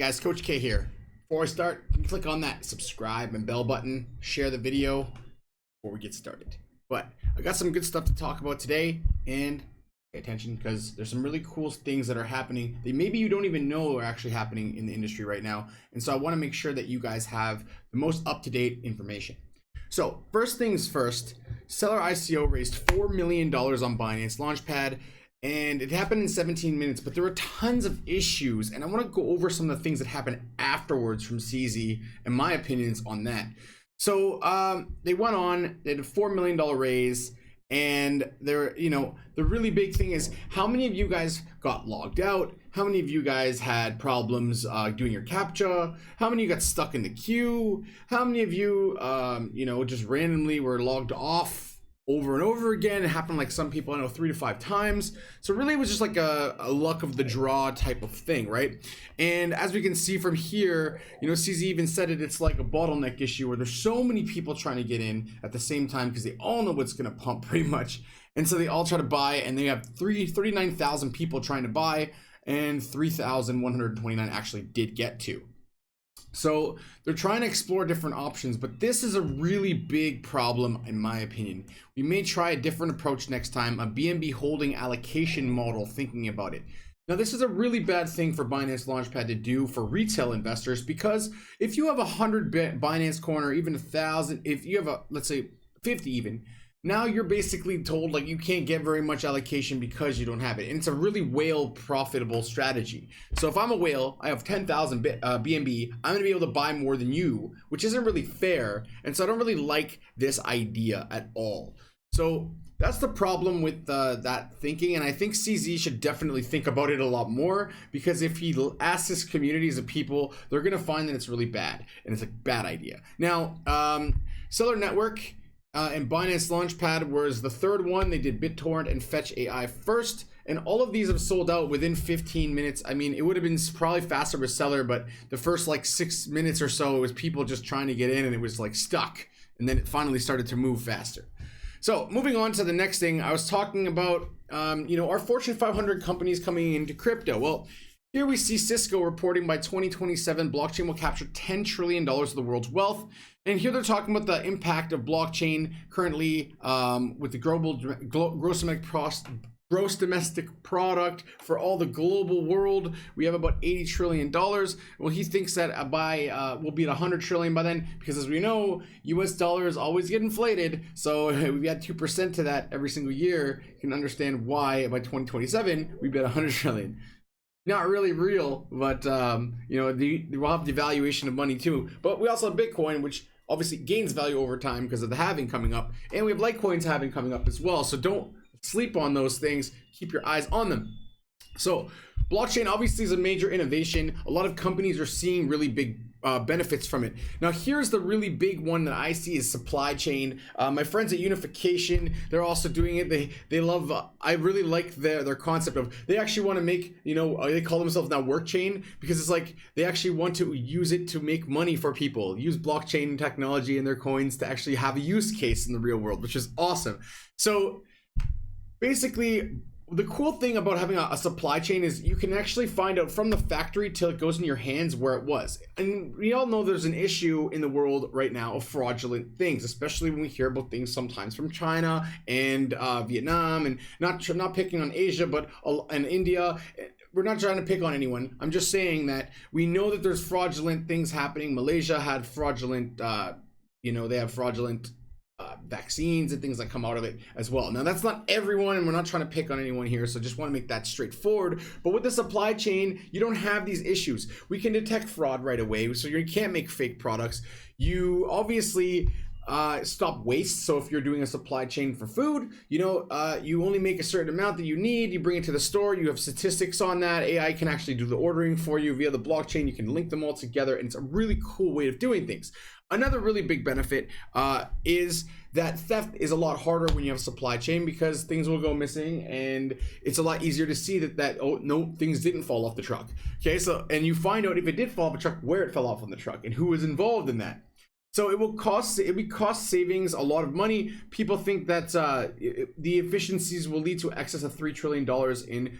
guys, Coach K here. Before I start, click on that subscribe and bell button, share the video before we get started. But I got some good stuff to talk about today, and pay attention because there's some really cool things that are happening that maybe you don't even know are actually happening in the industry right now. And so I want to make sure that you guys have the most up-to-date information. So first things first, Celer ICO raised $4 million on Binance Launchpad, and it happened in 17 minutes, but there were tons of issues, and I want to go over some of the things that happened afterwards from CZ and my opinions on that. So they went on, they did a $4 million raise, and they're, the really big thing is how many of you guys got logged out? How many of you guys had problems doing your CAPTCHA? How many of you got stuck in the queue? How many of you, just randomly were logged off over and over again? It happened like some people I know 3 to 5 times. So really it was just like a luck of the draw type of thing, right? And as we can see from here, CZ even said it's like a bottleneck issue where there's so many people trying to get in at the same time because they all know what's gonna pump pretty much. And so they all try to buy, and they have 39,000 people trying to buy, and 3,129 actually did get to. So they're trying to explore different options, but this is a really big problem in my opinion. We may try a different approach next time, a BNB holding allocation model, thinking about it. Now this is a really bad thing for Binance Launchpad to do for retail investors, because if you have 100 Binance coin or even 1,000, if you have let's say 50 even, now you're basically told like you can't get very much allocation because you don't have it. And it's a really whale profitable strategy. So if I'm a whale, I have 10,000 BNB, I'm gonna be able to buy more than you, which isn't really fair. And so I don't really like this idea at all. So that's the problem with that thinking. And I think CZ should definitely think about it a lot more, because if he asks his communities of people, they're gonna find that it's really bad and it's a bad idea. Now, Celer Network and Binance Launchpad was the third one. They did BitTorrent and Fetch AI first, and all of these have sold out within 15 minutes. I mean, it would have been probably faster with Celer, but the first like 6 minutes or so, it was people just trying to get in, and it was like stuck, and then it finally started to move faster. So moving on to the next thing, I was talking about, our Fortune 500 companies coming into crypto. Well, here we see Cisco reporting by 2027, blockchain will capture $10 trillion of the world's wealth. And here they're talking about the impact of blockchain currently with the gross domestic product for all the global world. We have about $80 trillion. Well, he thinks that we'll be at 100 trillion by then, because as we know, US dollars always get inflated. So if we add 2% to that every single year, you can understand why by 2027, we'd be at 100 trillion. Not really real, but we'll have the valuation of money too. But we also have Bitcoin, which obviously gains value over time because of the halving coming up, and we have Litecoin's halving coming up as well. So don't sleep on those things. Keep your eyes on them. So blockchain obviously is a major innovation. A lot of companies are seeing really big benefits from it. Now here's the really big one that I see is supply chain. My friends at Unification, they're also doing it. They love, I really like their concept of, they actually want to make, they call themselves now work chain, because it's like they actually want to use it to make money for people, use blockchain technology and their coins to actually have a use case in the real world, which is awesome. So basically, the cool thing about having a supply chain is you can actually find out from the factory till it goes in your hands where it was. And we all know there's an issue in the world right now of fraudulent things, especially when we hear about things sometimes from China and Vietnam, and not picking on Asia, but and India. We're not trying to pick on anyone. I'm just saying that we know that there's fraudulent things happening. Malaysia had fraudulent, they have fraudulent vaccines and things that come out of it as well. Now that's not everyone, and we're not trying to pick on anyone here, so just want to make that straightforward. But with the supply chain, you don't have these issues. We can detect fraud right away, so you can't make fake products. You obviously stop waste. So if you're doing a supply chain for food, you only make a certain amount that you need, you bring it to the store, you have statistics on that. AI can actually do the ordering for you via the blockchain. You can link them all together, and it's a really cool way of doing things. Another really big benefit is that theft is a lot harder when you have a supply chain, because things will go missing, and it's a lot easier to see that oh no, things didn't fall off the truck. Okay, so and you find out if it did fall off the truck, where it fell off on the truck and who was involved in that. So it will cost savings a lot of money. People think that the efficiencies will lead to excess of $3 trillion in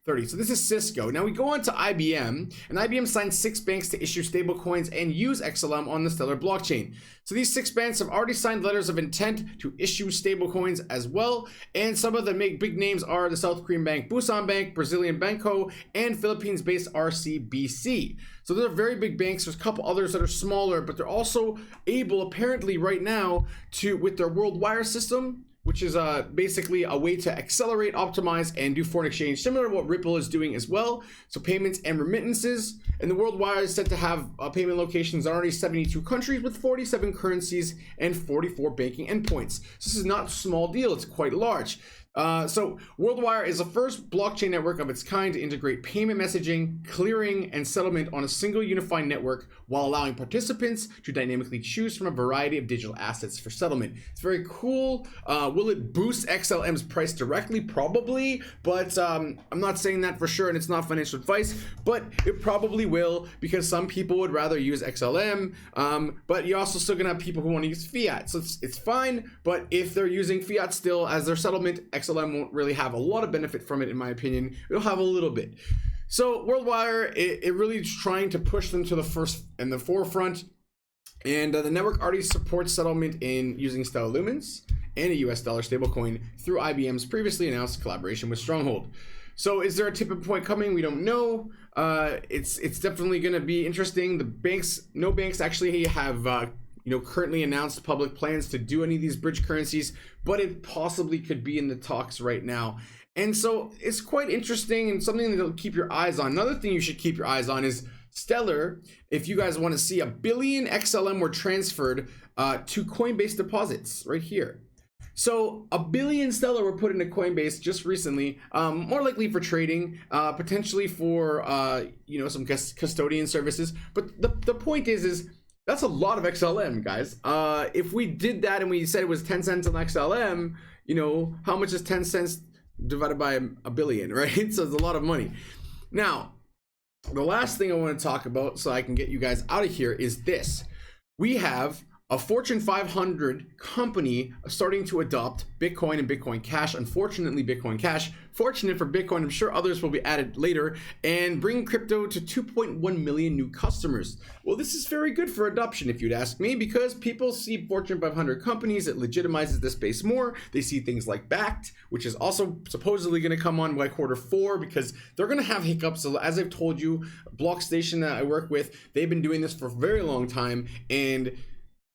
30. So this is Cisco. Now we go on to IBM, and IBM signed 6 banks to issue stablecoins and use XLM on the Celer blockchain. So these 6 banks have already signed letters of intent to issue stablecoins as well. And some of the big names are the South Korean bank Busan Bank, Brazilian Banco, and Philippines-based RCBC. So those are very big banks. There's a couple others that are smaller, but they're also able apparently right now to, with their world wire system, which is basically a way to accelerate, optimize, and do foreign exchange, similar to what Ripple is doing as well. So payments and remittances. And the world wire is set to have payment locations in already 72 countries with 47 currencies and 44 banking endpoints. So this is not a small deal, it's quite large. So WorldWire is the first blockchain network of its kind to integrate payment messaging, clearing, and settlement on a single unified network while allowing participants to dynamically choose from a variety of digital assets for settlement. It's very cool. Will it boost XLM's price directly? Probably, but I'm not saying that for sure, and it's not financial advice, but it probably will, because some people would rather use XLM, but you're also still gonna have people who want to use fiat. So it's fine, but if they're using fiat still as their settlement, XLM won't really have a lot of benefit from it, in my opinion. It'll have a little bit. So WorldWire, it really is trying to push them to the forefront, and the network already supports settlement in using Stellar Lumens and a US dollar stablecoin through IBM's previously announced collaboration with Stronghold. So is there a tipping point coming? We don't know. It's definitely going to be interesting. The banks, no banks actually have currently announced public plans to do any of these bridge currencies, but it possibly could be in the talks right now. And so it's quite interesting and something to keep your eyes on. Another thing you should keep your eyes on is Stellar. If you guys want to see, 1 billion XLM were transferred to Coinbase deposits right here. So 1 billion Stellar were put into Coinbase just recently, more likely for trading, potentially for some custodian services. But the point is that's a lot of XLM, guys. If we did that and we said it was 10 cents on XLM, how much is 10 cents divided by 1 billion, right? So it's a lot of money. Now, the last thing I want to talk about so I can get you guys out of here is this. We have a Fortune 500 company starting to adopt Bitcoin and Bitcoin Cash. Unfortunately, Bitcoin Cash. Fortunate for Bitcoin, I'm sure others will be added later, and bring crypto to 2.1 million new customers. Well, this is very good for adoption, if you'd ask me, because people see Fortune 500 companies, it legitimizes the space more. They see things like Backed, which is also supposedly going to come on by Q4, because they're going to have hiccups. So as I've told you, BlockStation that I work with, they've been doing this for a very long time, and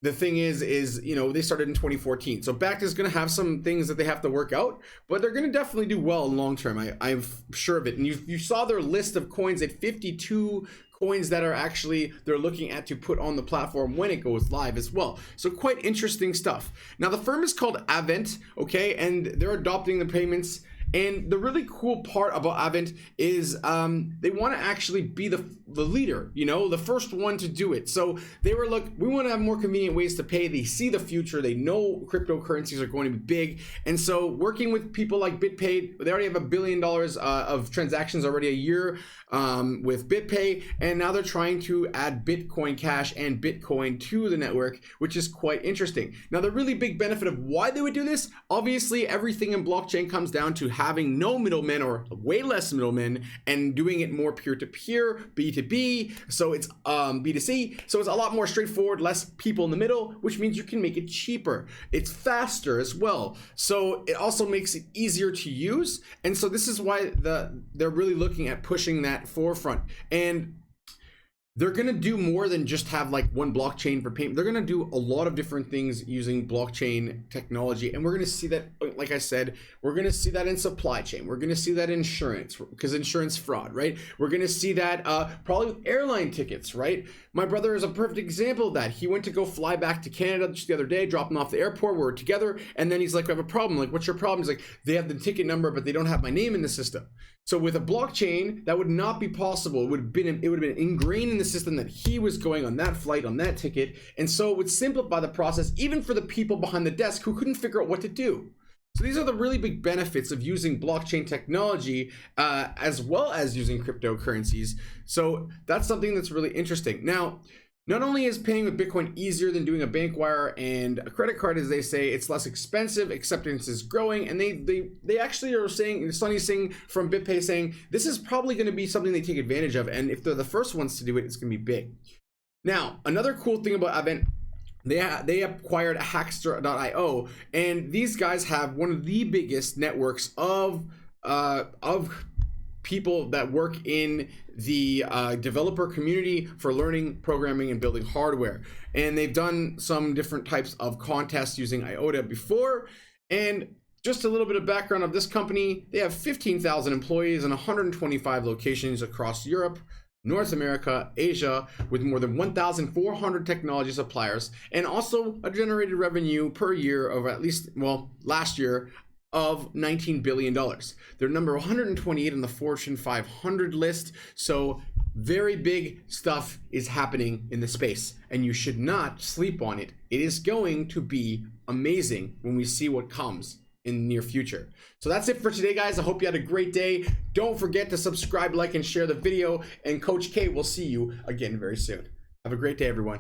the thing is they started in 2014. So Backed is going to have some things that they have to work out, but they're going to definitely do well in long term. I'm sure of it. And you saw their list of coins at 52 coins that are actually they're looking at to put on the platform when it goes live as well. So quite interesting stuff. Now the firm is called Avnet, okay, and they're adopting the payments. And the really cool part about Avnet is they want to actually be the leader, the first one to do it. So they were we want to have more convenient ways to pay. They see the future. They know cryptocurrencies are going to be big. And so working with people like BitPay, they already have $1 billion of transactions already a year with BitPay. And now they're trying to add Bitcoin Cash and Bitcoin to the network, which is quite interesting. Now, the really big benefit of why they would do this, obviously everything in blockchain comes down to having no middlemen or way less middlemen and doing it more peer-to-peer, B2B, so it's B2C, so it's a lot more straightforward, less people in the middle, which means you can make it cheaper. It's faster as well, so it also makes it easier to use, and so this is why they're really looking at pushing that forefront. And they're going to do more than just have like one blockchain for payment. They're going to do a lot of different things using blockchain technology. And we're going to see that, like I said, we're going to see that in supply chain. We're going to see that in insurance, because insurance fraud, right? We're going to see that probably with airline tickets, right? My brother is a perfect example of that. He went to go fly back to Canada just the other day, dropped him off the airport. We were together. And then he's like, I have a problem. Like, what's your problem? He's like, they have the ticket number, but they don't have my name in the system. So with a blockchain, that would not be possible. It would have been ingrained in the system that he was going on that flight, on that ticket. And so it would simplify the process, even for the people behind the desk who couldn't figure out what to do. So these are the really big benefits of using blockchain technology, as well as using cryptocurrencies. So that's something that's really interesting. Now, Not only is paying with Bitcoin easier than doing a bank wire and a credit card, as they say, it's less expensive, acceptance is growing, and they actually are saying, Sunny Singh from BitPay saying, this is probably going to be something they take advantage of, and if they're the first ones to do it, it's going to be big. Now, another cool thing about Avnet, they acquired Hackster.io, and these guys have one of the biggest networks of people that work in the developer community for learning, programming, and building hardware. And they've done some different types of contests using IOTA before. And just a little bit of background of this company, they have 15,000 employees in 125 locations across Europe, North America, Asia, with more than 1,400 technology suppliers, and also a generated revenue per year of at least, well, last year, of $19 billion. They're number 128 on the Fortune 500 list. So very big stuff is happening in the space, and you should not sleep on it. It is going to be amazing when we see what comes in the near future. So that's it for today, guys. I hope you had a great day. Don't forget to subscribe, like, and share the video. And Coach K will see you again very soon. Have a great day, everyone.